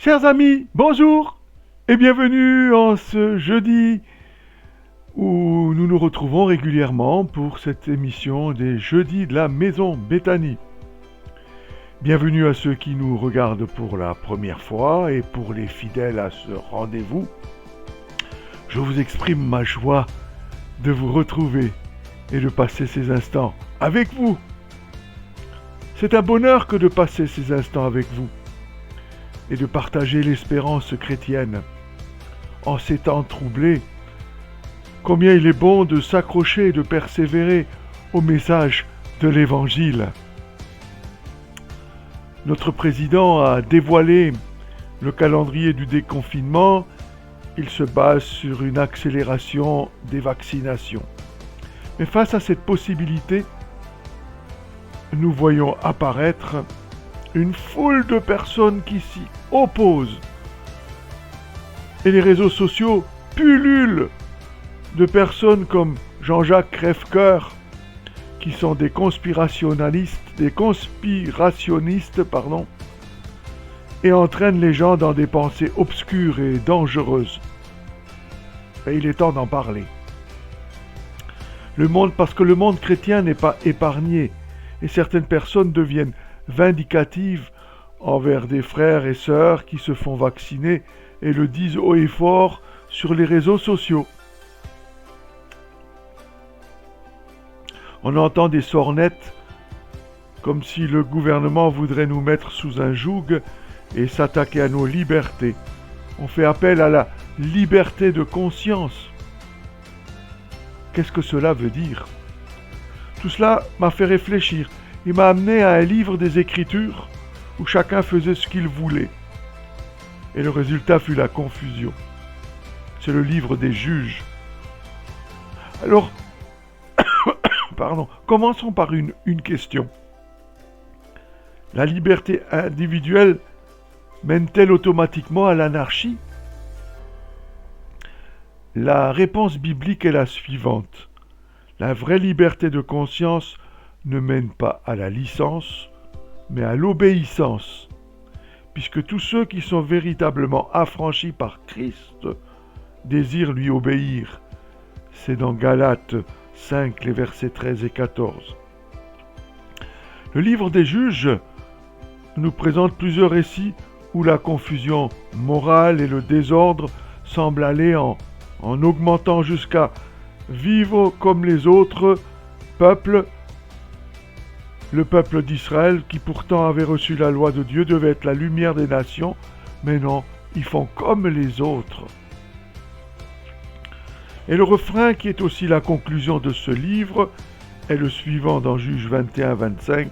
Chers amis, bonjour et bienvenue en ce jeudi où nous nous retrouvons régulièrement pour cette émission des Jeudis de la Maison Béthanie. Bienvenue à ceux qui nous regardent pour la première fois et pour les fidèles à ce rendez-vous. Je vous exprime ma joie de vous retrouver et de passer ces instants avec vous. C'est un bonheur que de passer ces instants avec vous et de partager l'espérance chrétienne. En ces temps troublés, combien il est bon de s'accrocher et de persévérer au message de l'Évangile. Notre président a dévoilé le calendrier du déconfinement. Il se base sur une accélération des vaccinations. Mais face à cette possibilité, nous voyons apparaître une foule de personnes qui s'y opposent. Et les réseaux sociaux pullulent de personnes comme Jean-Jacques Crèvecoeur, qui sont des conspirationnistes, et entraînent les gens dans des pensées obscures et dangereuses. Et il est temps d'en parler. Parce que le monde chrétien n'est pas épargné, et certaines personnes deviennent vindicatives envers des frères et sœurs qui se font vacciner et le disent haut et fort sur les réseaux sociaux. On entend des sornettes comme si le gouvernement voudrait nous mettre sous un joug et s'attaquer à nos libertés. On fait appel à la liberté de conscience. Qu'est-ce que cela veut dire ? Tout cela m'a fait réfléchir. Il m'a amené à un livre des Écritures où chacun faisait ce qu'il voulait. Et le résultat fut la confusion. C'est le livre des juges. Alors, commençons par une question. La liberté individuelle mène-t-elle automatiquement à l'anarchie ? La réponse biblique est la suivante. La vraie liberté de conscience ne mène pas à la licence, mais à l'obéissance, puisque tous ceux qui sont véritablement affranchis par Christ désirent lui obéir. C'est dans Galates 5, les versets 13 et 14. Le livre des Juges nous présente plusieurs récits où la confusion morale et le désordre semblent aller en augmentant jusqu'à vivre comme les autres peuples. Le peuple d'Israël, qui pourtant avait reçu la loi de Dieu, devait être la lumière des nations, mais non, ils font comme les autres. Et le refrain, qui est aussi la conclusion de ce livre, est le suivant dans Juges 21-25.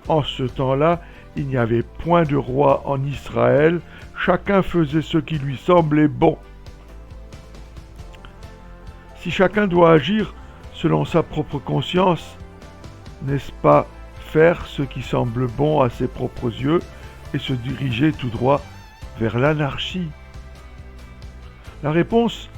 En ce temps-là, il n'y avait point de roi en Israël, chacun faisait ce qui lui semblait bon. Si chacun doit agir selon sa propre conscience, n'est-ce pas faire ce qui semble bon à ses propres yeux et se diriger tout droit vers l'anarchie ? La réponse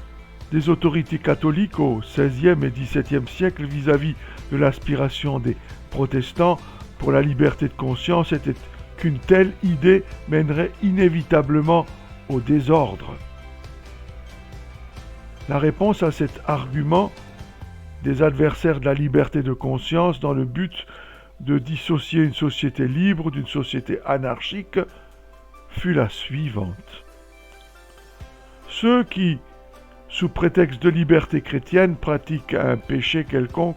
des autorités catholiques au XVIe et XVIIe siècle vis-à-vis de l'aspiration des protestants pour la liberté de conscience était qu'une telle idée mènerait inévitablement au désordre. La réponse à cet argument des adversaires de la liberté de conscience dans le but de dissocier une société libre d'une société anarchique fut la suivante. Ceux qui, sous prétexte de liberté chrétienne, pratiquent un péché quelconque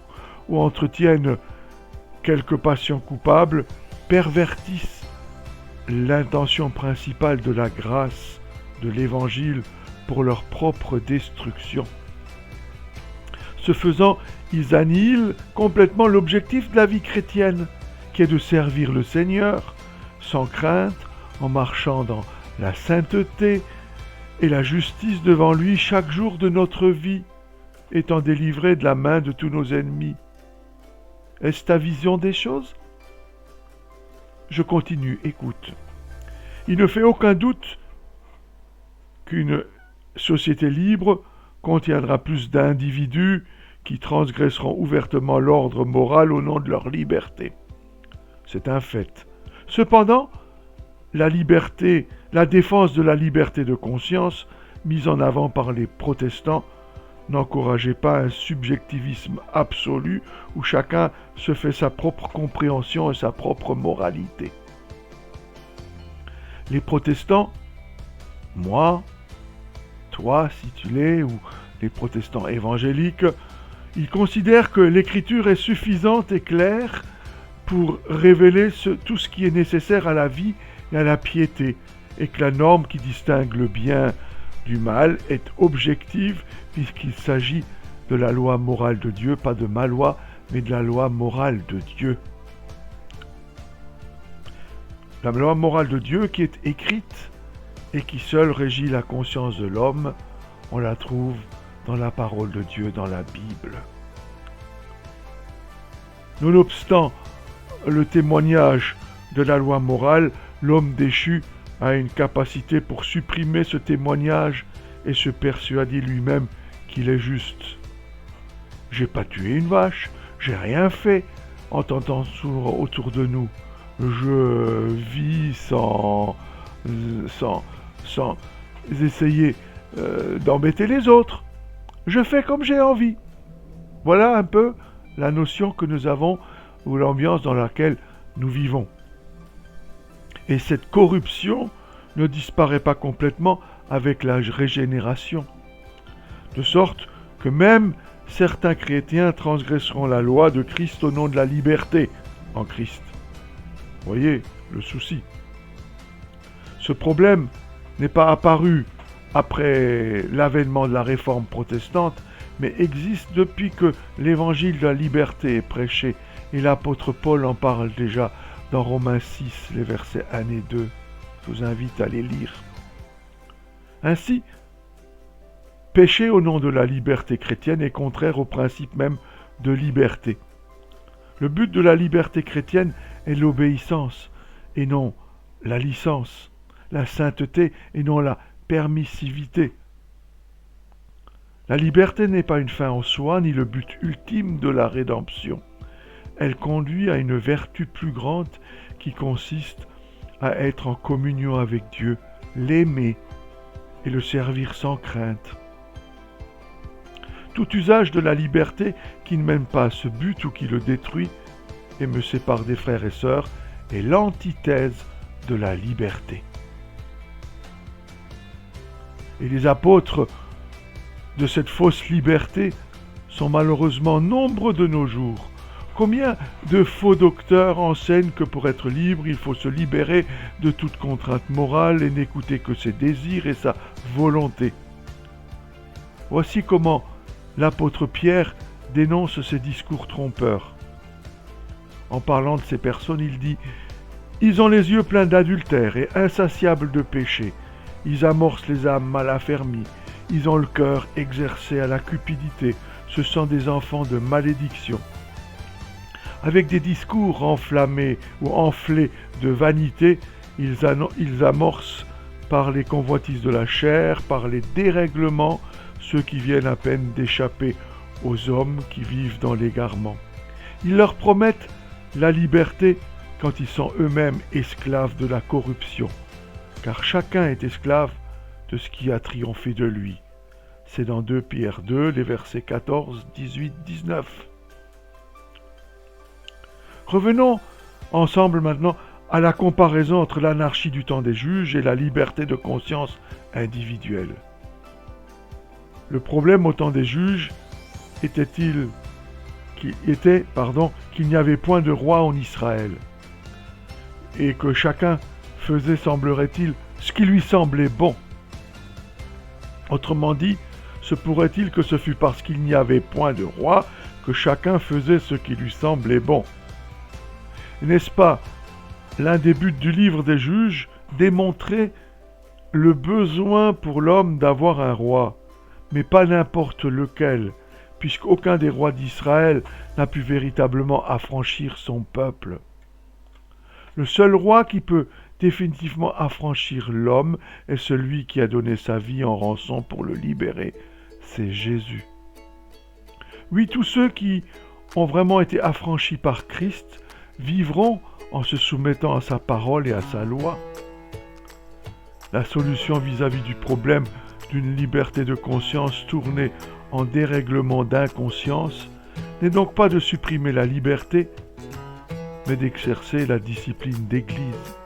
ou entretiennent quelque passion coupable, pervertissent l'intention principale de la grâce de l'Évangile pour leur propre destruction. Ce faisant, ils annihilent complètement l'objectif de la vie chrétienne, qui est de servir le Seigneur, sans crainte, en marchant dans la sainteté et la justice devant lui chaque jour de notre vie, étant délivrés de la main de tous nos ennemis. Est-ce ta vision des choses ? Je continue, écoute. Il ne fait aucun doute qu'une société libre contiendra plus d'individus qui transgresseront ouvertement l'ordre moral au nom de leur liberté. C'est un fait. Cependant, la liberté, la défense de la liberté de conscience, mise en avant par les protestants, n'encourageait pas un subjectivisme absolu où chacun se fait sa propre compréhension et sa propre moralité. Les protestants, moi, toi si tu l'es, ou les protestants évangéliques, ils considèrent que l'écriture est suffisante et claire pour révéler tout ce qui est nécessaire à la vie et à la piété, et que la norme qui distingue le bien du mal est objective puisqu'il s'agit de la loi morale de Dieu, pas de ma loi, mais de la loi morale de Dieu. La loi morale de Dieu qui est écrite et qui seule régit la conscience de l'homme, on la trouve dans la parole de Dieu, dans la Bible. Nonobstant le témoignage de la loi morale, l'homme déchu a une capacité pour supprimer ce témoignage et se persuader lui-même qu'il est juste. J'ai pas tué une vache, j'ai rien fait, entendant autour de nous. Je vis sans essayer d'embêter les autres. Je fais comme j'ai envie. Voilà un peu la notion que nous avons ou l'ambiance dans laquelle nous vivons. Et cette corruption ne disparaît pas complètement avec la régénération. De sorte que même certains chrétiens transgresseront la loi de Christ au nom de la liberté en Christ. Voyez le souci. Ce problème n'est pas apparu après l'avènement de la réforme protestante, mais existe depuis que l'évangile de la liberté est prêché, et l'apôtre Paul en parle déjà dans Romains 6, les versets 1 et 2. Je vous invite à les lire. Ainsi, pécher au nom de la liberté chrétienne est contraire au principe même de liberté. Le but de la liberté chrétienne est l'obéissance et non la licence, la sainteté et non la permissivité. La liberté n'est pas une fin en soi ni le but ultime de la rédemption. Elle conduit à une vertu plus grande qui consiste à être en communion avec Dieu, l'aimer et le servir sans crainte. Tout usage de la liberté qui ne mène pas à ce but ou qui le détruit et me sépare des frères et sœurs est l'antithèse de la liberté. Et les apôtres de cette fausse liberté sont malheureusement nombreux de nos jours. Combien de faux docteurs enseignent que pour être libre, il faut se libérer de toute contrainte morale et n'écouter que ses désirs et sa volonté. Voici comment l'apôtre Pierre dénonce ces discours trompeurs. En parlant de ces personnes, il dit « Ils ont les yeux pleins d'adultère et insatiables de péché. Ils amorcent les âmes mal affermies. Ils ont le cœur exercé à la cupidité. Ce sont des enfants de malédiction. » Avec des discours enflammés ou enflés de vanité, ils amorcent par les convoitises de la chair, par les dérèglements, ceux qui viennent à peine d'échapper aux hommes qui vivent dans l'égarement. Ils leur promettent la liberté quand ils sont eux-mêmes esclaves de la corruption, car chacun est esclave de ce qui a triomphé de lui. C'est dans 2 Pierre 2, les versets 14, 18, 19. Revenons ensemble maintenant à la comparaison entre l'anarchie du temps des juges et la liberté de conscience individuelle. Le problème au temps des juges qu'il n'y avait point de roi en Israël, et que chacun faisait, semblerait-il, ce qui lui semblait bon. Autrement dit, se pourrait-il que ce fût parce qu'il n'y avait point de roi que chacun faisait ce qui lui semblait bon. N'est-ce pas l'un des buts du livre des juges, démontrer le besoin pour l'homme d'avoir un roi, mais pas n'importe lequel, puisqu'aucun des rois d'Israël n'a pu véritablement affranchir son peuple. Le seul roi qui peut définitivement affranchir l'homme est celui qui a donné sa vie en rançon pour le libérer, c'est Jésus. Oui, tous ceux qui ont vraiment été affranchis par Christ vivront en se soumettant à sa parole et à sa loi. La solution vis-à-vis du problème d'une liberté de conscience tournée en dérèglement d'inconscience n'est donc pas de supprimer la liberté, mais d'exercer la discipline d'Église,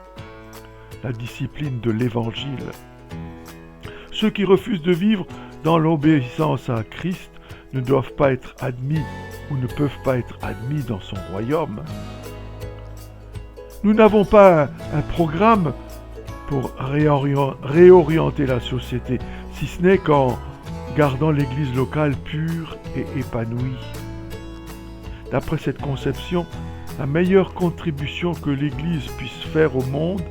la discipline de l'Évangile. Ceux qui refusent de vivre dans l'obéissance à Christ ne doivent pas être admis ou ne peuvent pas être admis dans son royaume. Nous n'avons pas un programme pour réorienter la société, si ce n'est qu'en gardant l'Église locale pure et épanouie. D'après cette conception, la meilleure contribution que l'Église puisse faire au monde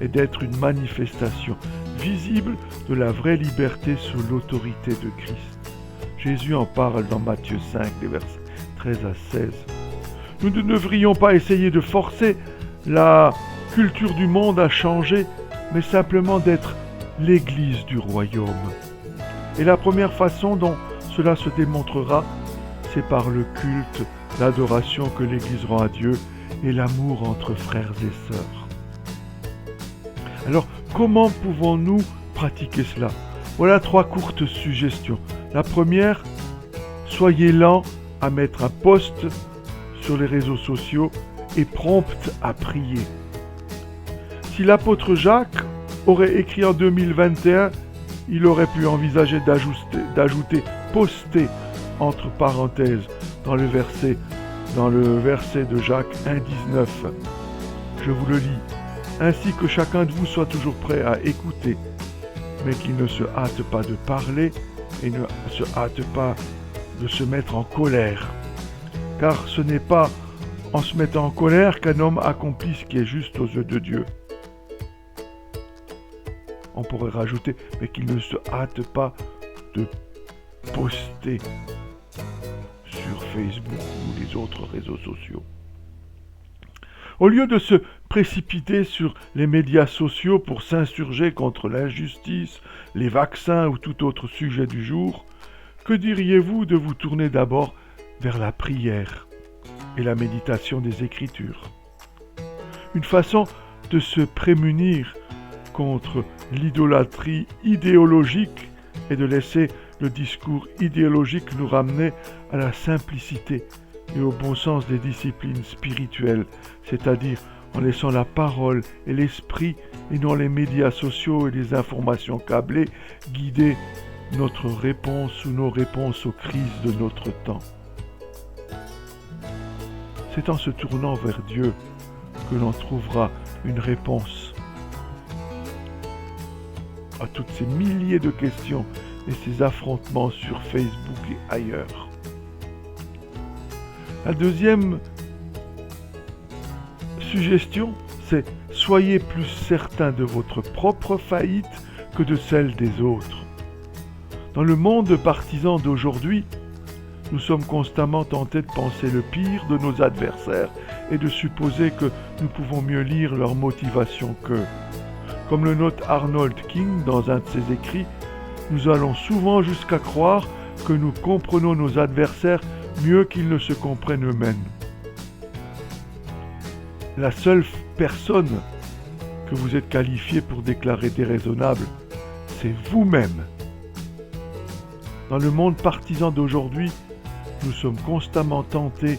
est d'être une manifestation visible de la vraie liberté sous l'autorité de Christ. Jésus en parle dans Matthieu 5, les versets 13 à 16. Nous ne devrions pas essayer de forcer la culture du monde à changer, mais simplement d'être l'Église du royaume. Et la première façon dont cela se démontrera, c'est par le culte, l'adoration que l'Église rend à Dieu et l'amour entre frères et sœurs. Alors, comment pouvons-nous pratiquer cela? Voilà 3 courtes suggestions. La première, soyez lents à mettre un post sur les réseaux sociaux et prompt à prier. Si l'apôtre Jacques aurait écrit en 2021, il aurait pu envisager d'ajouter « poster » entre parenthèses dans le verset de Jacques 1,19. Je vous le lis. Ainsi que chacun de vous soit toujours prêt à écouter, mais qu'il ne se hâte pas de parler et ne se hâte pas de se mettre en colère. Car ce n'est pas en se mettant en colère qu'un homme accomplit ce qui est juste aux yeux de Dieu. On pourrait rajouter, mais qu'il ne se hâte pas de poster sur Facebook ou les autres réseaux sociaux. Au lieu de se précipiter sur les médias sociaux pour s'insurger contre l'injustice, les vaccins ou tout autre sujet du jour, que diriez-vous de vous tourner d'abord vers la prière et la méditation des Écritures? Une façon de se prémunir contre l'idolâtrie idéologique est de laisser le discours idéologique nous ramener à la simplicité et au bon sens des disciplines spirituelles, c'est-à-dire en laissant la parole et l'esprit et non les médias sociaux et les informations câblées guider notre réponse ou nos réponses aux crises de notre temps. C'est en se tournant vers Dieu que l'on trouvera une réponse à toutes ces milliers de questions et ces affrontements sur Facebook et ailleurs. La deuxième suggestion, c'est soyez plus certain de votre propre faillite que de celle des autres. Dans le monde partisan d'aujourd'hui, nous sommes constamment tentés de penser le pire de nos adversaires et de supposer que nous pouvons mieux lire leurs motivations qu'eux. Comme le note Arnold King dans un de ses écrits, nous allons souvent jusqu'à croire que nous comprenons nos adversaires mieux qu'ils ne se comprennent eux-mêmes. La seule personne que vous êtes qualifié pour déclarer déraisonnable, c'est vous-même. Dans le monde partisan d'aujourd'hui, nous sommes constamment tentés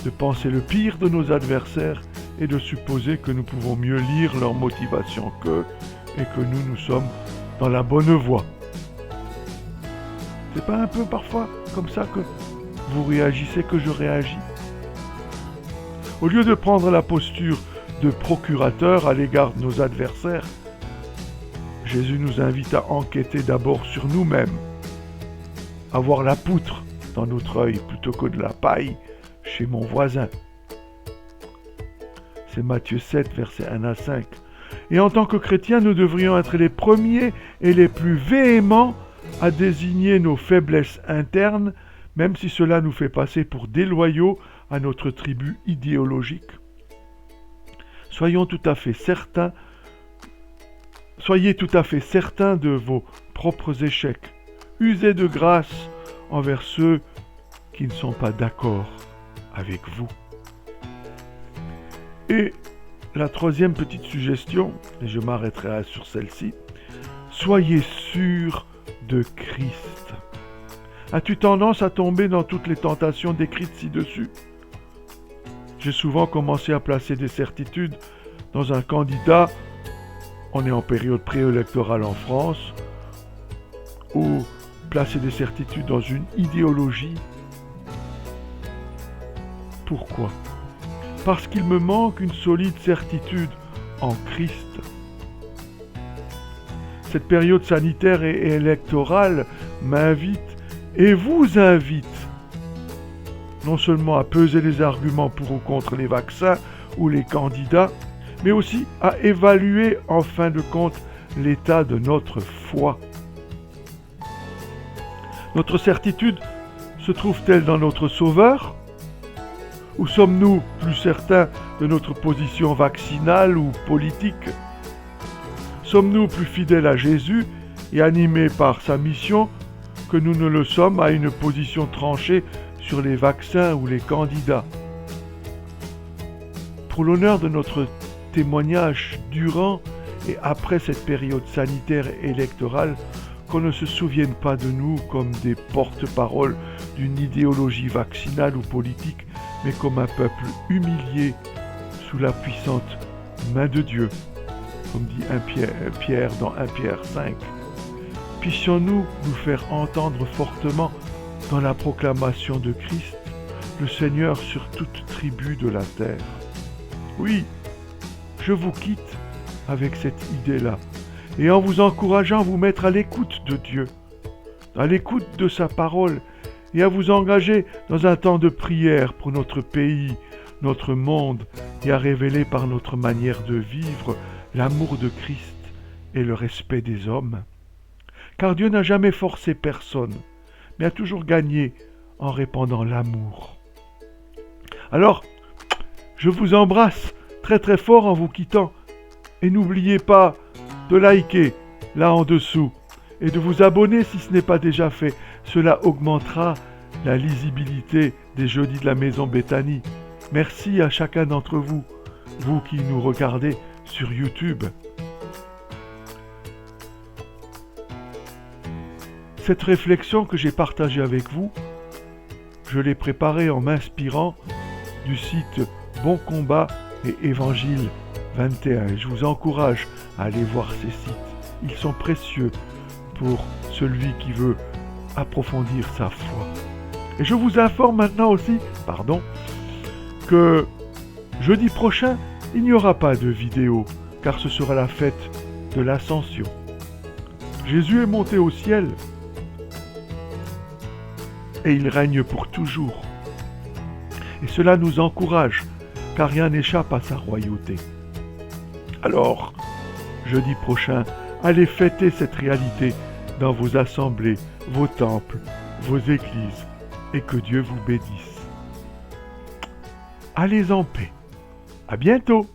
de penser le pire de nos adversaires et de supposer que nous pouvons mieux lire leurs motivations qu'eux et que nous sommes dans la bonne voie. C'est pas un peu parfois comme ça que vous réagissez que je réagis? Au lieu de prendre la posture de procurateur à l'égard de nos adversaires, Jésus nous invite à enquêter d'abord sur nous-mêmes, à voir la poutre dans notre œil plutôt que de la paille chez mon voisin. C'est Matthieu 7, versets 1 à 5. Et en tant que chrétiens, nous devrions être les premiers et les plus véhéments à désigner nos faiblesses internes, même si cela nous fait passer pour déloyaux à notre tribu idéologique. Soyez tout à fait certains de vos propres échecs. Usez de grâce envers ceux qui ne sont pas d'accord avec vous. Et la troisième petite suggestion, et je m'arrêterai sur celle-ci, soyez sûrs de Christ. As-tu tendance à tomber dans toutes les tentations décrites ci-dessus? J'ai souvent commencé à placer des certitudes dans un candidat, on est en période préélectorale en France, ou placer des certitudes dans une idéologie. Pourquoi? Parce qu'il me manque une solide certitude en Christ. Cette période sanitaire et électorale m'invite et vous invite non seulement à peser les arguments pour ou contre les vaccins ou les candidats, mais aussi à évaluer en fin de compte l'état de notre foi. Notre certitude se trouve-t-elle dans notre Sauveur? Ou sommes-nous plus certains de notre position vaccinale ou politique? Sommes-nous plus fidèles à Jésus et animés par sa mission que nous ne le sommes à une position tranchée sur les vaccins ou les candidats? Pour l'honneur de notre témoignage durant et après cette période sanitaire et électorale, qu'on ne se souvienne pas de nous comme des porte-paroles d'une idéologie vaccinale ou politique, mais comme un peuple humilié sous la puissante main de Dieu, comme dit Pierre dans 1 Pierre 5. Puissions-nous nous faire entendre fortement dans la proclamation de Christ, le Seigneur sur toute tribu de la terre. Oui, je vous quitte avec cette idée-là, et en vous encourageant à vous mettre à l'écoute de Dieu, à l'écoute de sa parole, et à vous engager dans un temps de prière pour notre pays, notre monde, et à révéler par notre manière de vivre l'amour de Christ et le respect des hommes. Car Dieu n'a jamais forcé personne, mais a toujours gagné en répandant l'amour. Alors, je vous embrasse très très fort en vous quittant, et n'oubliez pas de liker là en dessous et de vous abonner si ce n'est pas déjà fait. Cela augmentera la lisibilité des jeudis de la Maison Béthanie. Merci à chacun d'entre vous, vous qui nous regardez sur YouTube. Cette réflexion que j'ai partagée avec vous, je l'ai préparée en m'inspirant du site Bon Combat et Évangile 21. Et je vous encourage à aller voir ces sites. Ils sont précieux pour celui qui veut approfondir sa foi. Et je vous informe maintenant aussi, que jeudi prochain, il n'y aura pas de vidéo, car ce sera la fête de l'Ascension. Jésus est monté au ciel et il règne pour toujours. Et cela nous encourage, car rien n'échappe à sa royauté. Alors, jeudi prochain, allez fêter cette réalité dans vos assemblées, vos temples, vos églises, et que Dieu vous bénisse. Allez en paix. À bientôt.